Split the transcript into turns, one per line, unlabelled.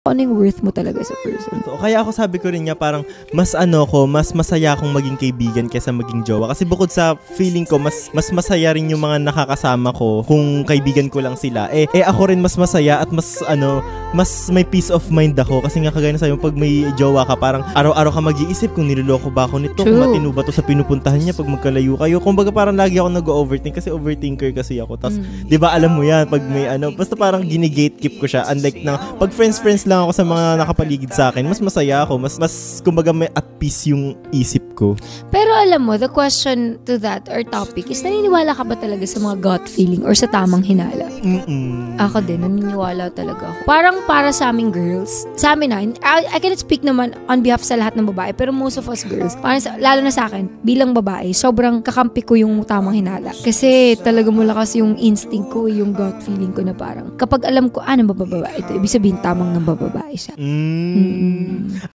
ano yung worth mo talaga sa person.
So, kaya ako sabi ko rin niya parang mas masaya akong maging kaibigan kaysa maging jowa. Kasi bukod sa feeling ko, mas masaya rin yung mga nakakasama ko kung kaibigan ko lang sila. Ako rin mas masaya at mas may peace of mind ako. Kasi nga kagaya na sabi mo, pag may jowa ka, parang araw-araw ka mag-iisip kung niloloko ba ako nito, kung matino ba to sa pinupuntahan niya pag magkalayo kayo. Kumbaga parang lagi ako nag-overthink kasi overthinker kasi ako. Tapos, di ba alam mo yan, pag may basta parang gini-gatekeep ko siya. Unlike na, pag friends lang ako sa mga nakapaligid sa akin, mas masaya ako. Mas kumbaga may at peace yung isip ko.
Pero alam mo, the question to that or topic is, naniniwala ka ba talaga sa mga gut feeling or sa tamang hinala? Ako din, naniniwala talaga ako. Parang para sa aming girls, sa amin na, I cannot speak naman on behalf sa lahat ng babae, pero most of us girls, parang lalo na sa akin, bilang babae, sobrang kakampi ko yung tamang hinala. Kasi talaga malakas yung instinct ko, yung gut feeling ko na parang, kapag alam ko, nang bababae ito, ibig sabihin tamang nang bababae siya.